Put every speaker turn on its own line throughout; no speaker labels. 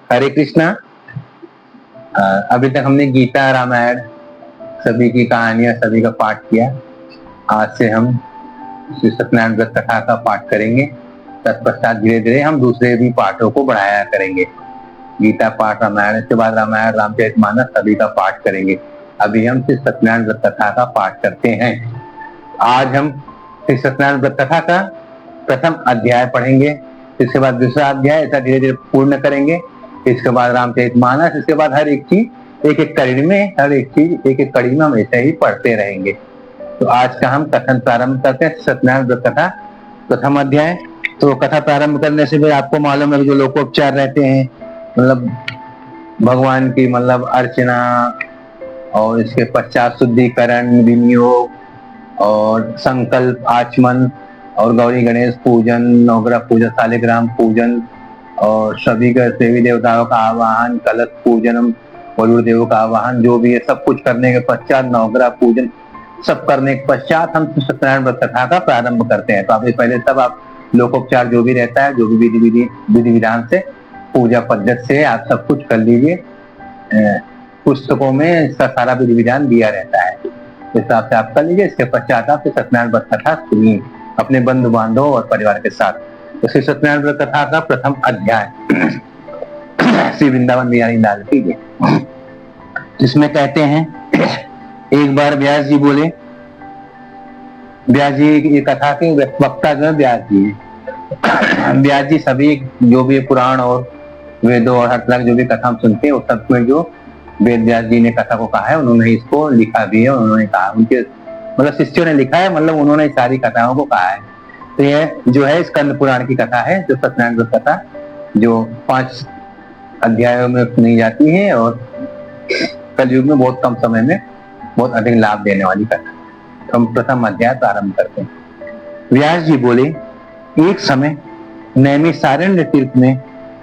हरे कृष्णा। अभी तक हमने गीता रामायण सभी की कहानियां सभी का पाठ किया। आज से हम श्री सत्यनारायण व्रत कथा का पाठ करेंगे। तत्पश्चात धीरे धीरे हम दूसरे भी पाठों को बढ़ाया करेंगे। गीता पाठ, रामायण, इसके बाद रामायण रामचरितमानस सभी का पाठ करेंगे। अभी हम श्री सत्यनारायण व्रत कथा का पाठ करते हैं। आज हम श्री सत्यनारायण व्रत कथा का प्रथम अध्याय पढ़ेंगे, इसके बाद दूसरा अध्याय, ऐसा धीरे धीरे पूर्ण करेंगे। इसके बाद रामचरितमानस, इसके बाद हर एक चीज एक एक कड़ी में, हर एक चीज एक एक कड़ी में हम ऐसे ही पढ़ते रहेंगे। तो आज का हम कथन प्रारंभ करते हैं। सत्यनारायण व्रत कथा प्रथम अध्याय। तो कथा प्रारंभ करने से भी आपको मालूम है जो लोकोपचार रहते हैं, मतलब भगवान की मतलब अर्चना, और इसके पश्चात शुद्धिकरण, विनियोग और संकल्प, आचमन और गौरी गणेश पूजन, नवग्रह पूजन, शालिग्राम पूजन और सभी का देवी देवताओं का आवाहन, कलश पूजन, वरुण देव का आवाहन, जो भी है सब कुछ करने के पश्चात, नवग्रह पूजन सब करने के पश्चात हम सत्यनारायण व्रत कथा का प्रारंभ करते हैं। तो आप पहले सब आप लोकोपचार जो भी रहता है, जो भी विधि विधान से, पूजा पद्धति से आप सब कुछ कर लीजिए। पुस्तकों में इसका सारा विधि विधान दिया रहता है, इस हिसाब से आप कर लीजिए। इसके पश्चात आप सत्यनारायण व्रत कथा सुनिए अपने बंधु बांधवों और परिवार के साथ। तो श्री सत्यनारायण व्रत कथा का प्रथम अध्याय श्री वृंदावन बिहारी लाल की जय। जिसमें कहते हैं, एक बार व्यास जी बोले, व्यास जी की कथा के वक्ता जो है व्यास जी है। व्यास जी सभी जो भी पुराण और वेदों और हर तरह जो भी कथा हम सुनते हैं उस सब में जो वेद व्यास जी ने कथा को कहा है, उन्होंने इसको लिखा भी है। उन्होंने कहा, उनके मतलब शिष्यों ने लिखा है, मतलब उन्होंने सारी कथाओं को कहा है। तो यह जो है स्कंद पुराण की कथा है, जो सत्यनारायण व्रत कथा, जो 5 अध्यायों में सुनी जाती है और कलयुग में बहुत कम समय में बहुत अधिक लाभ देने वाली कथा। तो हम प्रथम अध्याय प्रारंभ करते हैं। व्यास जी बोले, एक समय नैमिषारण्य तीर्थ में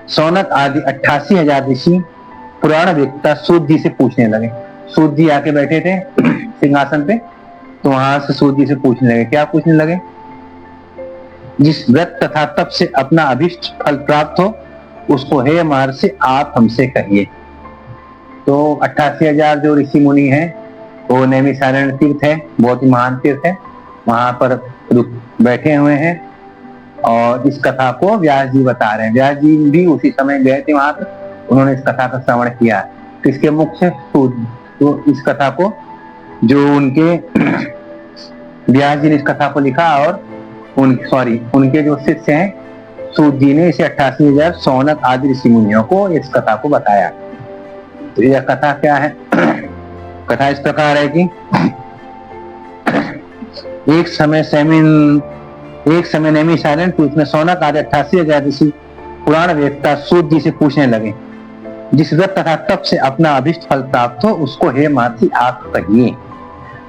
सौनक आदि 88,000 ऋषि पुराण वेत्ता सूत जी से पूछने लगे। सूत जी आके बैठे थे सिंहासन पे, तो वहां से सूत जी से पूछने लगे। क्या पूछने लगे? जिस व्रत तथा तप से अपना अभिष्ट फल प्राप्त हो, उसको हे महर्षि आप हमसे कहिए। तो 88,000 जो ऋषि मुनि हैं, वो नैमिषारण्य तीर्थ है, बहुत ही महान तीर्थ है, वहां पर बैठे हुए हैं और इस कथा को व्यास जी बता रहे हैं। व्यास जी भी उसी समय गए थे वहां पर, उन्होंने इस कथा का श्रवण किया। किसके मुख से? तो इस कथा को जो उनके व्यास जी ने इस कथा को लिखा और उनके जो शिष्य हैं सूत जी ने इसे 88,000 सौनक आदि ऋषि मुनियों को इस कथा को बताया। तो यह कथा क्या है? कथा इस प्रकार है कि एक समय नैमिषारण्य तीर्थ में सौनक आदि 88,000 ऋषि पुराण वेत्ता सूत जी से पूछने लगे, जिस व्रत तथा तप से अपना अभिष्ट फल प्राप्त हो, उसको हे महर्षि आप कहिए।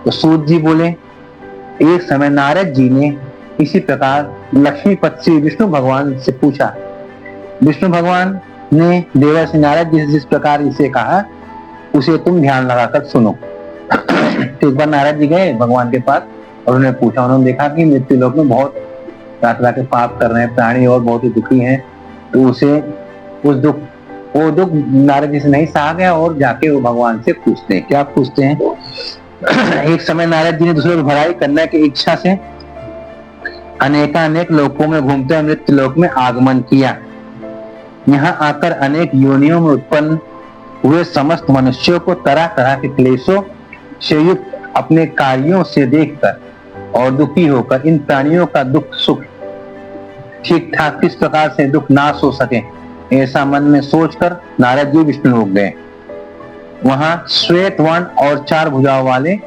तो सूत जी बोले, एक समय नारद जी ने इसी प्रकार लक्ष्मीपति श्री विष्णु भगवान से पूछा। विष्णु भगवान ने देवर्षि नारद जी से जिस प्रकार इसे कहा, उसे तुम ध्यान लगाकर सुनो। तो एक बार नारद जी गए भगवान के पास और उन्होंने पूछा। उन्होंने देखा कि मृत्यु लोक में बहुत तरह के पाप कर रहे हैं प्राणी और बहुत ही दुखी हैं। तो उसे वो दुख नारद जी से नहीं सहा गया और जाके वो भगवान से पूछते हैं। क्या पूछते हैं? एक समय नारद जी ने दूसरों की भलाई करने की इच्छा से अनेकानेक लोकों में घूमते हुए मृत्यु लोक में आगमन किया। यहाँ आकर अनेक योनियों में उत्पन्न हुए समस्त मनुष्यों को तरह तरह के क्लेशों से युक्त अपने कार्यों से देखकर और दुखी होकर इन प्राणियों का दुख सुख ठीक ठाक किस प्रकार से दुख नाश हो सके, ऐसा मन में सोचकर नारद जी विष्णु लोक गए। वहां श्वेत वर्ण और 4 भुजाओं वाले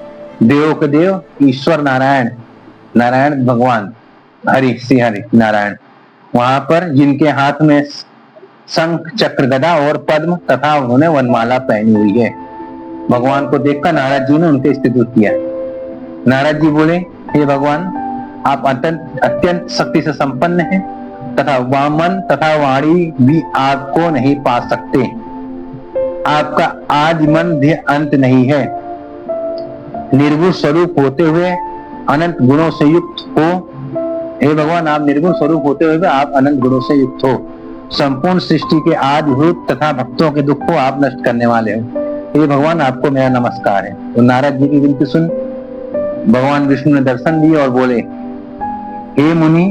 देवों के देव ईश्वर नारायण भगवान श्री हरि नारायण, वहां पर जिनके हाथ में शंख चक्र गदा और पद्म तथा उन्होंने वनमाला पहनी हुई है। भगवान को देखकर नारद जी ने उनके स्तुति किया। नारद जी बोले, हे भगवान, आप अत्यंत शक्ति से संपन्न हैं तथा वामन तथा वाणी भी आपको नहीं पा सकते। आपका आदि मध्य अंत नहीं है। निर्गुण स्वरूप होते हुए अनंत गुणों से युक्त हो। हे भगवान, आप निर्गुण स्वरूप होते हुए आप अनंत गुणों से युक्त हो। संपूर्ण सृष्टि के आदिभूत तथा भक्तों के दुख को आप नष्ट करने वाले हो। ये भगवान आपको मेरा नमस्कार है। तो नारद जी की विनती सुन भगवान विष्णु ने दर्शन दिए और बोले, हे मुनि,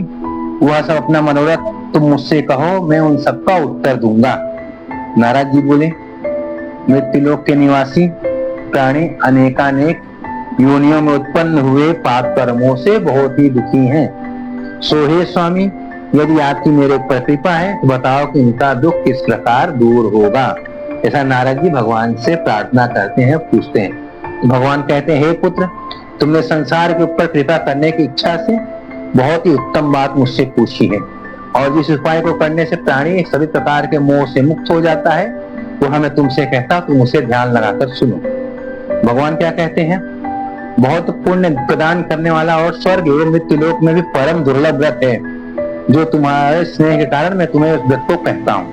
वह सब अपना मनोरथ तुम मुझसे कहो, मैं उन सबका उत्तर दूंगा। नारद जी बोले, मृत्युलोक के निवासी प्राणी अनेकानेक योनियों में उत्पन्न हुए पाप कर्मों से बहुत ही दुखी हैं। सो हे स्वामी, यदि आपकी मेरे ऊपर कृपा है तो बताओ कि इनका दुख किस प्रकार दूर होगा। ऐसा नारद जी भगवान से प्रार्थना करते हैं, पूछते हैं। तो भगवान कहते हैं, हे पुत्र, तुमने संसार के ऊपर कृपा करने की इच्छा से बहुत ही उत्तम बात मुझसे पूछी है, और जिस उपाय को करने से प्राणी सभी प्रकार के मोह से मुक्त हो जाता है वह मैं तुमसे कहता, तुम उसे ध्यान लगाकर सुनो। भगवान क्या कहते हैं, बहुत पुण्य प्रदान करने वाला और स्वर्ग एवं मृत्युलोक में भी परम दुर्लभ व्रत है, जो तुम्हारे स्नेह के कारण मैं तुम्हें उस व्रत को कहता हूँ।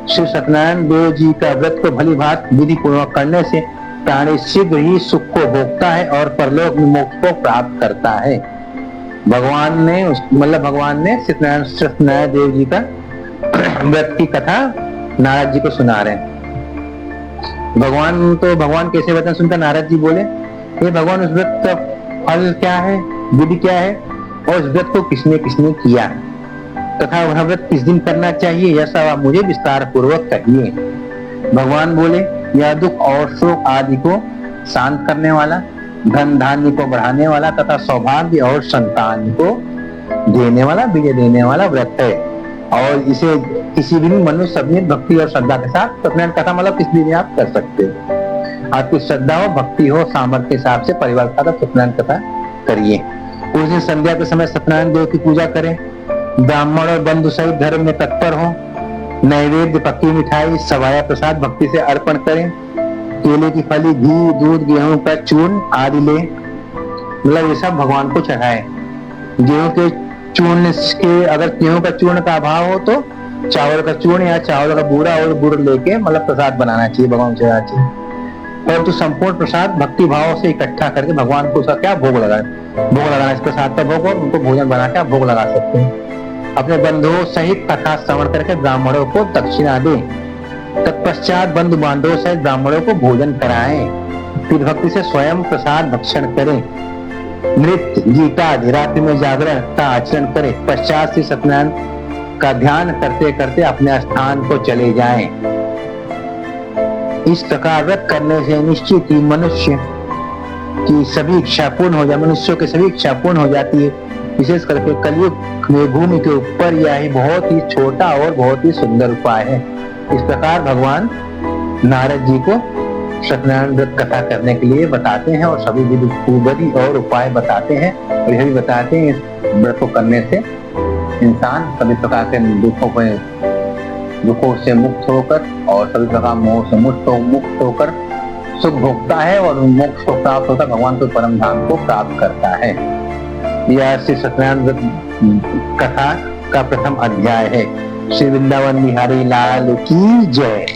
श्री सत्यनारायण देव जी का व्रत को भली भांति विधि पूर्वक करने से प्राणी शीघ्र ही सुख को भोगता है और परलोक में मोक्ष को प्राप्त करता है। भगवान ने सत्यनारायण देव जी का व्रत की कथा नारद जी को सुना रहे हैं। भगवान कैसे वचन सुनकर नारद जी बोले, ये भगवान, उस व्रत का फल क्या है, विधि क्या है, और उस व्रत को किसने किसने किया तथा वह व्रत किस दिन करना चाहिए, यह सब आप मुझे विस्तार पूर्वक कहिए। भगवान बोले, यह दुख और शोक आदि को शांत करने वाला, धन धान्य को बढ़ाने वाला तथा सौभाग्य और संतान को देने वाला, विजय देने वाला व्रत है, और इसे किसी भी मनुष्य अपनी भक्ति और श्रद्धा के साथ सत्यनारायण कथा किस दिन आप कर सकते हो। आपकी श्रद्धा हो, भक्ति हो, सामर्थ्य के हिसाब से परिवार का सत्यनारायण कथा करिए। उस दिन संध्या के समय सत्यनारायण देव की पूजा करें, ब्राह्मण और बंधु सहित धर्म में तत्पर हो, नैवेद्य, पक्की मिठाई, सवाया प्रसाद भक्ति से अर्पण करें, केले की फली, घी, दूध, गेहूं का चूर्ण आदि ले, ये सब भगवान को चढ़ाए। गेहूं के चूर्ण के, अगर गेहूं का चूर्ण का अभाव हो तो चावल का चूर्ण या चावल का बूरा और गुड़ लेके प्रसाद बनाना चाहिए, भगवान को चढ़ाना चाहिए। परंतु संपूर्ण प्रसाद भक्ति भाव से इकट्ठा करके भगवान को उसका क्या भोग लगाना, इस प्रसाद का भोग, और उनको भोजन बना के आप भोग लगा सकते हैं। अपने बंधुओं सहित कथा श्रवण करके ब्राह्मणों को दक्षिणा दें, तत्पश्चात बंधु बांधवों सहित ब्राह्मणों को भोजन कराएं, फिर भक्ति से स्वयं प्रसाद भक्षण करें, नृत्य, गीता, रात्रि में जागरण का आचरण करें, पश्चात से सत्यनारायण का ध्यान करते करते अपने स्थान को चले जाएं। इस प्रकार व्रत करने से निश्चित ही मनुष्य की सभी इच्छा पूर्ण हो जाए, मनुष्यों की सभी इच्छा पूर्ण हो जाती है। विशेष करके कलयुग में भूमि के ऊपर यह बहुत ही छोटा और बहुत ही सुंदर उपाय है। इस प्रकार भगवान नारद जी को सत्यनारायण व्रत कथा करने के लिए बताते हैं और सभी विधि और उपाय बताते हैं, और यह भी बताते हैं इस व्रत को करने से इंसान सभी प्रकार के दुखों से मुक्त होकर और सभी प्रकार मोह से मुक्त होकर सुख भोगता है और मोक्ष को प्राप्त होकर भगवान के परम धाम को प्राप्त करता है। यह श्री सत्यनारायण व्रत कथा का प्रथम अध्याय है। श्री वृंदावन बिहारी लाल की जय।